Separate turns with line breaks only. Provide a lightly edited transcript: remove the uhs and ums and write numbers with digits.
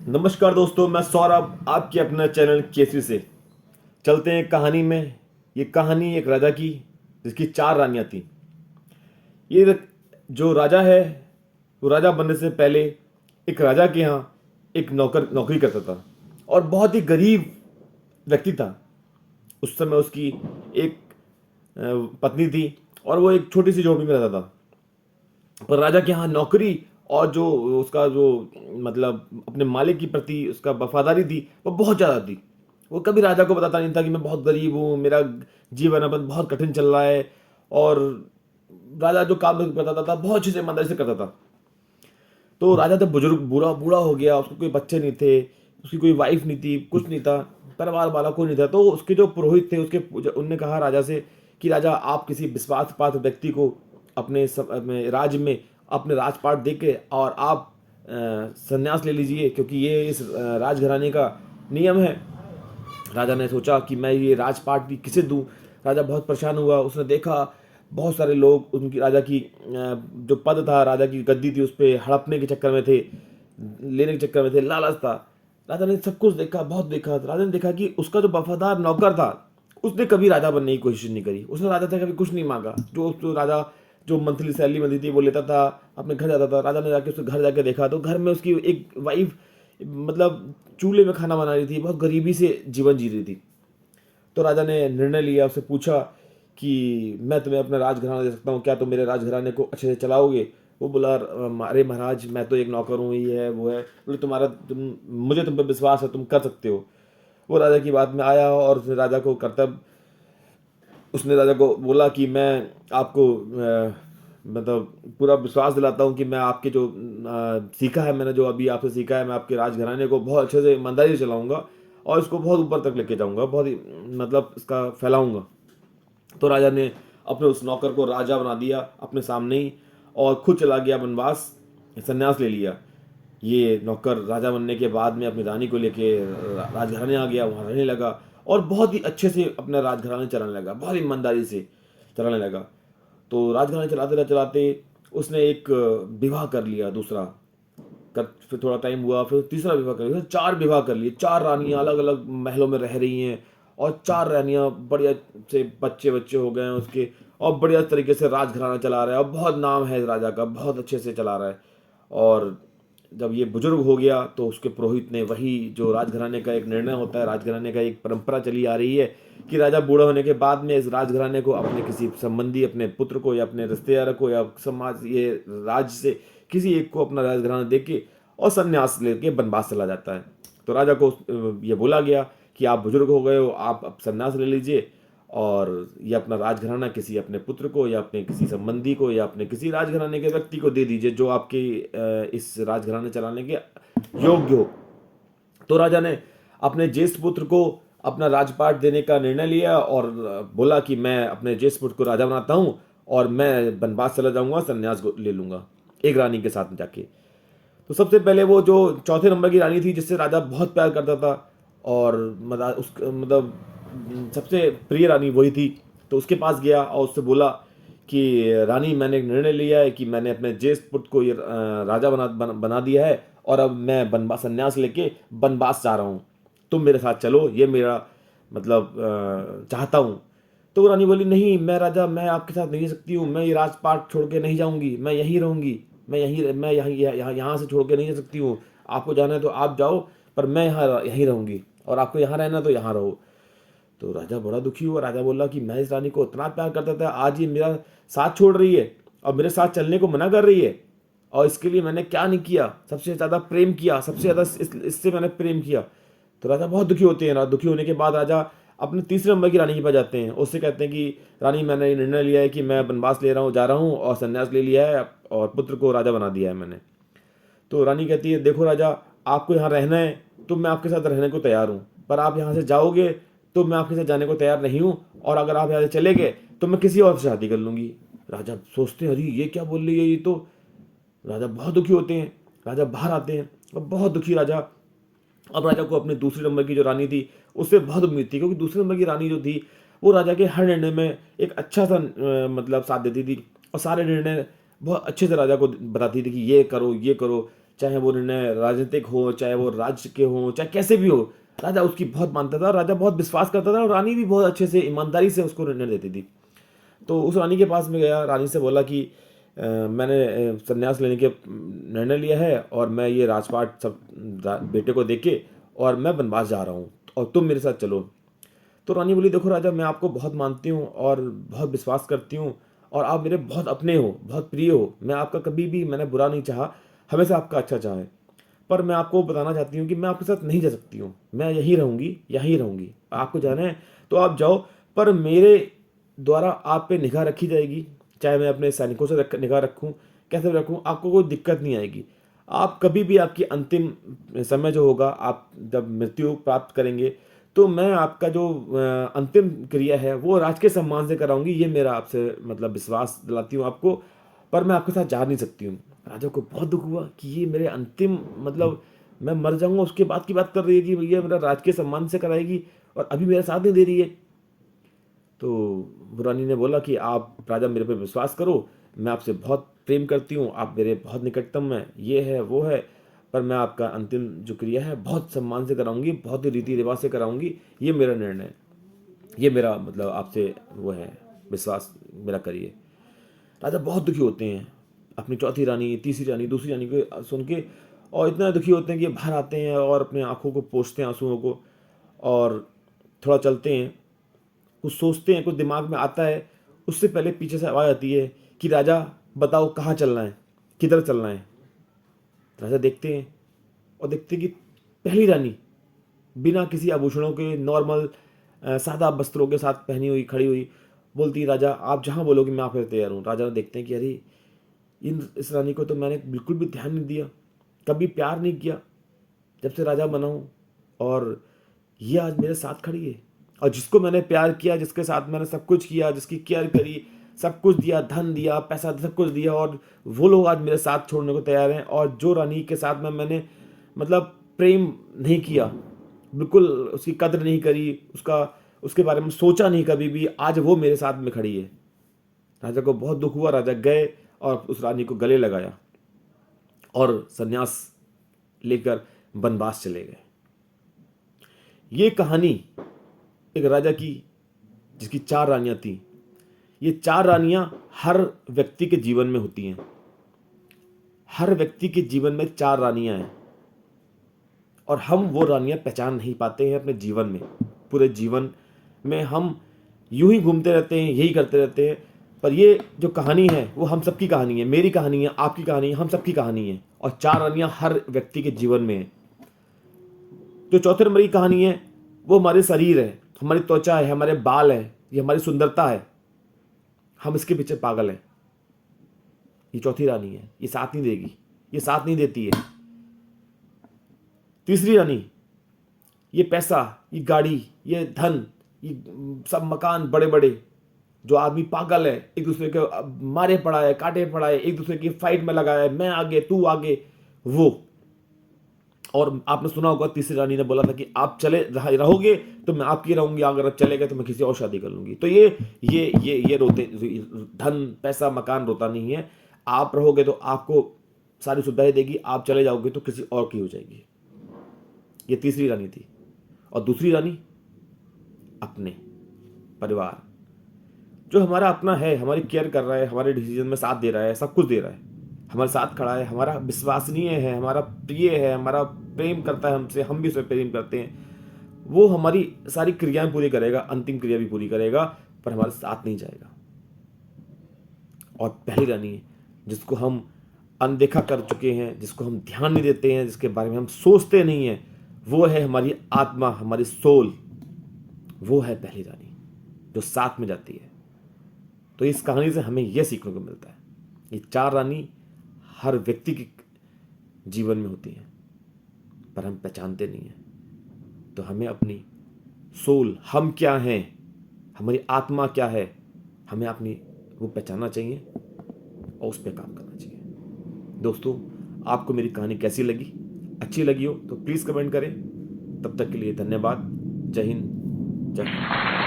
नमस्कार दोस्तों, मैं सौरभ आपके अपने चैनल केसरी से। चलते हैं कहानी में। ये कहानी एक राजा की जिसकी चार रानियां थी। ये जो राजा है वो राजा बनने से पहले एक राजा के यहाँ एक नौकरी करता था और बहुत ही गरीब व्यक्ति था। उस समय उसकी एक पत्नी थी और वो एक छोटी सी झोपड़ी में रहता था। पर राजा के यहाँ नौकरी और जो उसका जो मतलब अपने मालिक के प्रति उसका वफादारी थी वो बहुत ज़्यादा थी। वो कभी राजा को बताता नहीं था कि मैं बहुत गरीब हूँ, मेरा जीवन अपन बहुत कठिन चल रहा है। और राजा जो काम बताता था बहुत अच्छे से ईमानदारी से करता था। तो राजा जब बुजुर्ग बूढ़ा बूढ़ा हो गया, उसको कोई बच्चे नहीं थे, उसकी कोई वाइफ नहीं थी, कुछ नहीं था, परिवार वाला कोई नहीं था। तो उसके जो पुरोहित थे उनने कहा राजा से कि राजा, आप किसी विश्वास पात्र व्यक्ति को अपने राज्य में अपने राजपाट दे के और आप संन्यास ले लीजिए, क्योंकि ये इस राजघराने का नियम है। राजा ने सोचा कि मैं ये राजपाट भी किसे दूं। राजा बहुत परेशान हुआ। उसने देखा बहुत सारे लोग उनकी राजा की जो पद था, राजा की गद्दी थी, उस पर हड़पने के चक्कर में थे, लेने के चक्कर में थे, लालच था। राजा ने सब कुछ देखा, बहुत देखा। राजा ने देखा कि उसका जो वफादार नौकर था उसने कभी राजा बनने की कोशिश नहीं करी। उसने राजा से कभी कुछ नहीं मांगा। जो राजा जो मंथली सैलरी मिलती थी वो लेता था, अपने घर जाता था। राजा ने जाके उसके घर जाके देखा तो घर में उसकी एक वाइफ मतलब चूल्हे में खाना बना रही थी, बहुत गरीबी से जीवन जी रही थी। तो राजा ने निर्णय लिया, उससे पूछा कि मैं तुम्हें अपना राजघराना दे सकता हूँ, क्या तुम मेरे राजघराने को अच्छे से चलाओगे? वो बोला, अरे महाराज, मैं तो एक नौकर हूँ, ये है वो है। बोले, मुझे तुम पे विश्वास है, तुम कर सकते हो। वो राजा की बात में आया और उसने राजा को बोला कि मैं आपको मतलब पूरा विश्वास दिलाता हूँ कि मैं आपके जो सीखा है, मैंने जो अभी आपसे सीखा है, मैं आपके राजघराने को बहुत अच्छे से ईमानदारी से चलाऊंगा और इसको बहुत ऊपर तक लेके जाऊंगा, बहुत ही मतलब इसका फैलाऊंगा। तो राजा ने अपने उस नौकर को राजा बना दिया अपने सामने ही और खुद चला गया वनवास, संन्यास ले लिया। ये नौकर राजा बनने के बाद में अपनी रानी को लेके राजघराने आ गया, वहाँ रहने लगा और बहुत ही अच्छे से अपना राजघराने चलाने लगा, बहुत ईमानदारी से चलाने लगा। तो राजघराने चलाते चलाते उसने एक विवाह कर लिया, दूसरा कर, फिर थोड़ा टाइम हुआ, फिर तीसरा विवाह कर लिया, चार विवाह कर लिए। चार रानियां अलग अलग महलों में रह रही हैं और चार रानियां बढ़िया से बच्चे बच्चे हो गए हैं उसके, और बढ़िया तरीके से राजघराना चला रहा है और बहुत नाम है इस राजा का, बहुत अच्छे से चला रहा है। और जब ये बुजुर्ग हो गया तो उसके पुरोहित ने वही जो राजघराने का एक निर्णय होता है, राजघराने का एक परंपरा चली आ रही है कि राजा बूढ़ा होने के बाद में इस राजघराने को अपने किसी संबंधी, अपने पुत्र को या अपने रिश्तेदार को या समाज, ये राज्य से किसी एक को अपना राजघराना दे के और संन्यास लेके बनवास चला जाता है। तो राजा को ये बोला गया कि आप बुजुर्ग हो गए हो, आप अब संन्यास ले लीजिए और ये अपना राजघराना किसी अपने पुत्र को या अपने किसी संबंधी को या अपने किसी राजघराने के व्यक्ति को दे दीजिए जो आपके इस राजघराने चलाने के योग्य हो। तो राजा ने अपने ज्येष्ठ पुत्र को अपना राजपाट देने का निर्णय लिया और बोला कि मैं अपने ज्येष्ठ पुत्र को राजा बनाता हूँ और मैं बनवास चला जाऊंगा, संन्यास ले लूंगा एक रानी के साथ में जाके। तो सबसे पहले वो जो चौथे नंबर की रानी थी जिससे राजा बहुत प्यार करता था और सबसे प्रिय रानी वही थी। तो उसके पास गया और उससे बोला कि रानी, मैंने एक निर्णय लिया है कि मैंने अपने ज्येष्ठ पुत्र को ये राजा बना दिया है और अब मैं बनवास संन्यास लेके बनवास जा रहा हूँ, तुम मेरे साथ चलो, ये मेरा चाहता हूँ। तो वो रानी बोली, नहीं मैं राजा, मैं आपके साथ नहीं रह सकती हूँ, मैं ये राजपाट छोड़ के नहीं जाऊंगी, मैं यहीं रहूंगी, मैं यहाँ से छोड़ के नहीं जा सकती हूँ। आपको जाना है तो आप जाओ, पर मैं यहाँ यहीं रहूंगी और आपको यहाँ रहना तो यहाँ रहो। तो राजा बड़ा दुखी हुआ। राजा बोला कि मैं इस रानी को इतना प्यार करता था, आज ये मेरा साथ छोड़ रही है और मेरे साथ चलने को मना कर रही है, और इसके लिए मैंने क्या नहीं किया, सबसे ज़्यादा प्रेम किया, सबसे ज़्यादा इससे मैंने प्रेम किया। तो राजा बहुत दुखी होते हैं। दुखी होने के बाद राजा अपने तीसरे नंबर की रानी के पास जाते हैं। उससे कहते हैं कि रानी, मैंने ये निर्णय लिया है कि मैं वनवास ले रहा हूँ, जा रहा हूँ और संन्यास ले लिया है और पुत्र को राजा बना दिया है मैंने। तो रानी कहती है, देखो राजा, आपको यहाँ रहना है तो मैं आपके साथ रहने को तैयार हूँ, पर आप यहाँ से जाओगे तो मैं आपके साथ जाने को तैयार नहीं हूँ, और अगर आप यहाँ से चले गए तो मैं किसी और से शादी कर लूँगी। राजा सोचते हैं, अरे ये क्या बोल रही है ये तो। राजा बहुत दुखी होते हैं। राजा बाहर आते हैं और बहुत दुखी राजा। अब राजा को अपने दूसरे नंबर की जो रानी थी उससे बहुत उम्मीद थी, क्योंकि दूसरे नंबर की रानी जो थी वो राजा के हर निर्णय में एक अच्छा सा मतलब साथ देती थी और सारे निर्णय बहुत अच्छे से राजा को बताती थी कि ये करो ये करो। चाहे वो निर्णय राजनीतिक हो, चाहे वो राज्य के हो, चाहे कैसे भी हो, राजा उसकी बहुत मानता था, राजा बहुत विश्वास करता था और रानी भी बहुत अच्छे से ईमानदारी से उसको निर्णय देती थी। तो उस रानी के पास में गया, रानी से बोला कि मैंने संन्यास लेने के निर्णय लिया है और मैं ये राजपाट सब बेटे को देके और मैं वनवास जा रहा हूँ और तुम मेरे साथ चलो। तो रानी बोली, देखो राजा, मैं आपको बहुत मानती हूँ और बहुत विश्वास करती हूँ और आप मेरे बहुत अपने हो, बहुत प्रिय हो, मैं आपका कभी भी मैंने बुरा नहीं चाहा, हमेशा आपका अच्छा चाहा है। पर मैं आपको बताना चाहती हूँ कि मैं आपके साथ नहीं जा सकती हूँ, मैं यहीं रहूँगी, यहीं रहूँगी, आपको जाना है तो आप जाओ, पर मेरे द्वारा आप पे निगाह रखी जाएगी, चाहे मैं अपने सैनिकों से निगाह रखूँ, कैसे भी रखूँ, आपको कोई दिक्कत नहीं आएगी। आप कभी भी आपकी अंतिम समय जो होगा, आप जब मृत्यु प्राप्त करेंगे, तो मैं आपका जो अंतिम क्रिया है वो राज के सम्मान से कराऊंगी, ये मेरा आपसे मतलब विश्वास दिलाती हूँ आपको, पर मैं आपके साथ जा नहीं सकती हूँ। राजा को बहुत दुख हुआ कि ये मेरे अंतिम मतलब मैं मर जाऊंगा उसके बाद की बात कर रही है कि भैया मेरा राज के सम्मान से कराएगी और अभी मेरा साथ नहीं दे रही है। तो रानी ने बोला कि आप राजा मेरे पे विश्वास करो, मैं आपसे बहुत प्रेम करती हूँ, आप मेरे बहुत निकटतम हैं, ये है वो है, पर मैं आपका अंतिम जो क्रिया है बहुत सम्मान से कराऊंगी, बहुत ही रीति रिवाज से कराऊंगी, ये मेरा निर्णय है, ये मेरा मतलब आपसे वो है विश्वास मेरा करिए। राजा बहुत दुखी होते हैं, अपनी चौथी रानी, तीसरी रानी, दूसरी रानी को सुन के, और इतना दुखी होते हैं कि बाहर आते हैं और अपने आंखों को पोंछते हैं आंसुओं को और थोड़ा चलते हैं, कुछ सोचते हैं, कुछ दिमाग में आता है। उससे पहले पीछे से आवाज़ आती है कि राजा बताओ कहाँ चलना है, किधर चलना है। राजा देखते हैं और देखते हैं कि पहली रानी बिना किसी आभूषणों के नॉर्मल सादा वस्त्रों के साथ पहनी हुई खड़ी हुई बोलती, राजा आप जहाँ बोलोगे मैं आपके तैयार हूँ। राजा देखते हैं कि अरे इस रानी को तो मैंने बिल्कुल भी ध्यान नहीं दिया, कभी प्यार नहीं किया जब से राजा बना हूँ, और ये आज मेरे साथ खड़ी है, और जिसको मैंने प्यार किया, जिसके साथ मैंने सब कुछ किया, जिसकी केयर करी, सब कुछ दिया, धन दिया, पैसा सब कुछ दिया, और वो लोग आज मेरे साथ छोड़ने को तैयार हैं। और जो रानी के साथ में मैंने मतलब प्रेम नहीं किया, बिल्कुल उसकी कद्र नहीं करी, उसके बारे में सोचा नहीं कभी भी, आज वो मेरे साथ में खड़ी है। राजा को बहुत दुख हुआ। राजा गए और उस रानी को गले लगाया और संन्यास लेकर वनवास चले गए। ये कहानी एक राजा की जिसकी 4 रानियां थी। ये 4 रानियां हर व्यक्ति के जीवन में होती हैं। हर व्यक्ति के जीवन में 4 रानियां हैं और हम वो रानियां पहचान नहीं पाते हैं अपने जीवन में। पूरे जीवन में हम यूं ही घूमते रहते हैं, यही करते रहते हैं, पर ये जो कहानी है वो हम सबकी कहानी है, मेरी कहानी है, आपकी कहानी है, हम सबकी कहानी है, और 4 रानियां हर व्यक्ति के जीवन में है। जो चौथे नंबर की कहानी है वो हमारे शरीर है, हमारी त्वचा है, हमारे बाल है, ये हमारी सुंदरता है, हम इसके पीछे पागल हैं। ये चौथी रानी है, ये साथ नहीं देगी, ये साथ नहीं देती है। तीसरी रानी, ये पैसा, ये गाड़ी, ये धन, ये सब मकान बड़े बड़े, जो आदमी पागल है, एक दूसरे के मारे पड़ा है, काटे पड़ा है, एक दूसरे की फाइट में लगा है, मैं आगे तू आगे, वो। और आपने सुना होगा तीसरी रानी ने बोला था कि आप चले रहोगे तो मैं आपकी रहूंगी, अगर आप चले गए तो मैं किसी और शादी कर लूंगी। तो ये रोते, धन पैसा मकान रोता नहीं है। आप रहोगे तो आपको सारी सुविधाएं देगी, आप चले जाओगे तो किसी और की हो जाएगी। ये तीसरी रानी थी। और दूसरी रानी, अपने परिवार, जो हमारा अपना है, हमारी केयर कर रहा है, हमारे डिसीजन में साथ दे रहा है, सब कुछ दे रहा है, हमारे साथ खड़ा है, हमारा विश्वसनीय है, हमारा प्रिय है, हमारा प्रेम करता है हमसे, हम भी उसे प्रेम करते हैं, वो हमारी सारी क्रियाएं पूरी करेगा, अंतिम क्रिया भी पूरी करेगा, पर हमारे साथ नहीं जाएगा। और पहली रानी, जिसको हम अनदेखा कर चुके हैं, जिसको हम ध्यान नहीं देते हैं, जिसके बारे में हम सोचते नहीं हैं, वो है हमारी आत्मा, हमारी सोल। वो है पहली रानी जो साथ में जाती है। तो इस कहानी से हमें यह सीखने को मिलता है, ये 4 रानी हर व्यक्ति के जीवन में होती हैं, पर हम पहचानते नहीं हैं। तो हमें अपनी सोल, हम क्या हैं, हमारी आत्मा क्या है, हमें अपनी वो पहचानना चाहिए और उस पर काम करना चाहिए। दोस्तों, आपको मेरी कहानी कैसी लगी? अच्छी लगी हो तो प्लीज़ कमेंट करें। तब तक के लिए धन्यवाद। जय हिंद, जय भारत।